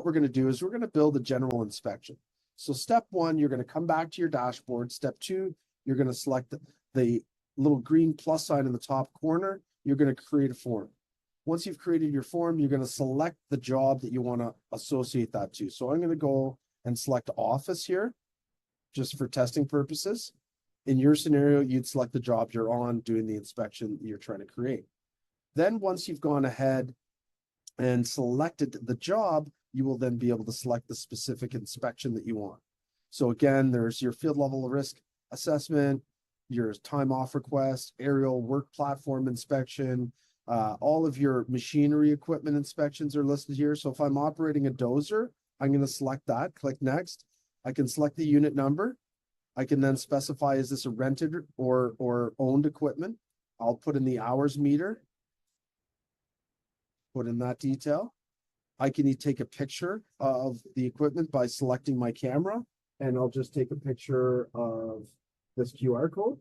we're going to do is we're going to build a general inspection. So step one, you're going to come back to your dashboard. Step two, you're going to select the little green plus sign in the top corner. You're going to create a form. Once you've created your form, you're going to select the job that you want to associate that to. So I'm going to go and select office here, just for testing purposes. In your scenario, you'd select the job you're on doing the inspection you're trying to create. Then once you've gone ahead and selected the job, you will then be able to select the specific inspection that you want. So again, there's your field level risk assessment, your time off request, aerial work platform inspection, all of your machinery equipment inspections are listed here. So if I'm operating a dozer, I'm going to select that, click next. I can select the unit number. I can then specify, is this a rented or owned equipment? I'll put in the hours meter, put in that detail. I can take a picture of the equipment by selecting my camera, and I'll just take a picture of this QR code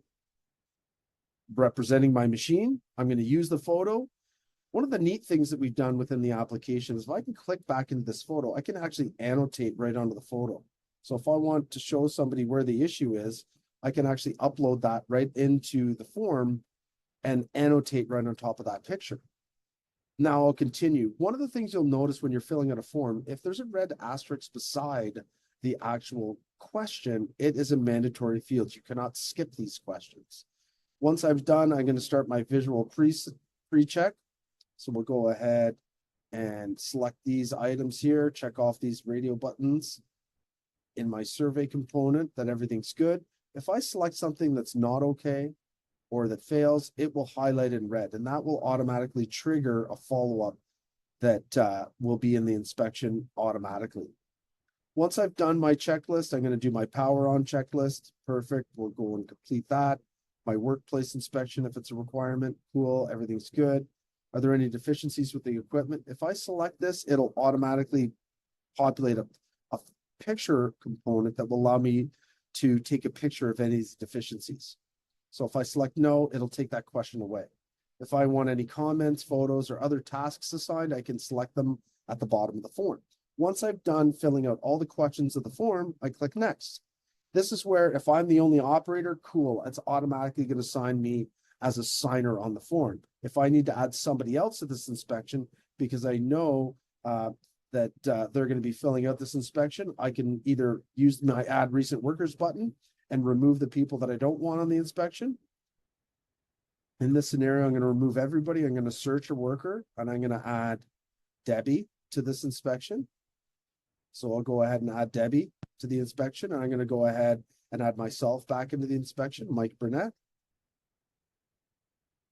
representing my machine. I'm going to use the photo. One of the neat things that we've done within the application is if I can click back into this photo, I can actually annotate right onto the photo. So if I want to show somebody where the issue is, I can actually upload that right into the form and annotate right on top of that picture. Now I'll continue. One of the things you'll notice when you're filling out a form, if there's a red asterisk beside the actual question, it is a mandatory field. You cannot skip these questions. Once I've done, I'm going to start my visual pre-check. So we'll go ahead and select these items here, check off these radio buttons in my survey component that everything's good. If I select something that's not okay or that fails, it will highlight in red, and that will automatically trigger a follow-up that will be in the inspection automatically. Once I've done my checklist, I'm going to do my power on checklist. Perfect. We'll go and complete that. My workplace inspection, if it's a requirement, cool, everything's good. Are there any deficiencies with the equipment? If I select this, it'll automatically populate a picture component that will allow me to take a picture of any of these deficiencies. So if I select no, it'll take that question away. If I want any comments, photos, or other tasks assigned, I can select them at the bottom of the form. Once I've done filling out all the questions of the form, I click next. This is where if I'm the only operator, cool, it's automatically going to assign me as a signer on the form. If I need to add somebody else to this inspection, because I know that they're going to be filling out this inspection, I can either use my add recent workers button and remove the people that I don't want on the inspection. In this scenario, I'm going to remove everybody. I'm going to search a worker, and I'm going to add Debbie to this inspection. So I'll go ahead and add Debbie to the inspection, and I'm going to go ahead and add myself back into the inspection, Mike Burnett.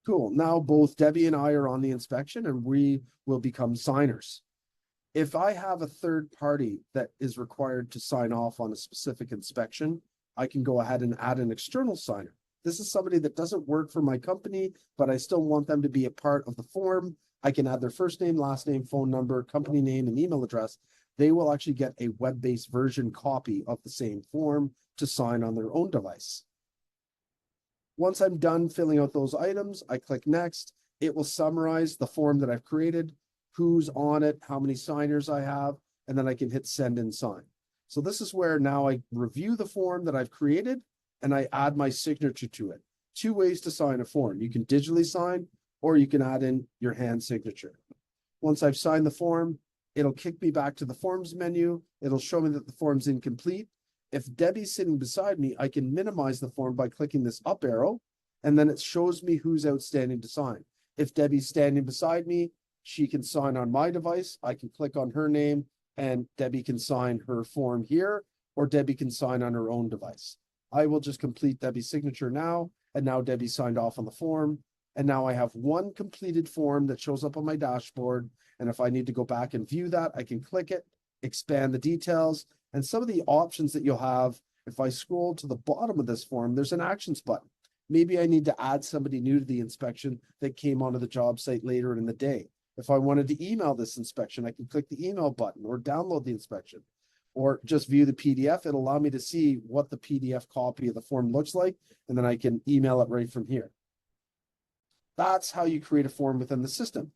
Cool. Now both Debbie and I are on the inspection, and we will become signers. If I have a third party that is required to sign off on a specific inspection, I can go ahead and add an external signer. This is somebody that doesn't work for my company, but I still want them to be a part of the form. I can add their first name, last name, phone number, company name, and email address. They will actually get a web-based version copy of the same form to sign on their own device. Once I'm done filling out those items, I click next. It will summarize the form that I've created, who's on it, how many signers I have, and then I can hit send and sign. So this is where now I review the form that I've created and I add my signature to it. Two ways to sign a form. You can digitally sign, or you can add in your hand signature. Once I've signed the form, it'll kick me back to the forms menu. It'll show me that the form's incomplete. If Debbie's sitting beside me, I can minimize the form by clicking this up arrow, and then it shows me who's outstanding to sign. If Debbie's standing beside me, she can sign on my device. I can click on her name, and Debbie can sign her form here, or Debbie can sign on her own device. I will just complete Debbie's signature now, and now Debbie signed off on the form. And now I have one completed form that shows up on my dashboard. And if I need to go back and view that, I can click it, expand the details, and some of the options that you'll have. If I scroll to the bottom of this form, there's an actions button. Maybe I need to add somebody new to the inspection that came onto the job site later in the day. If I wanted to email this inspection, I can click the email button or download the inspection or just view the PDF. It'll allow me to see what the PDF copy of the form looks like, and then I can email it right from here. That's how you create a form within the system.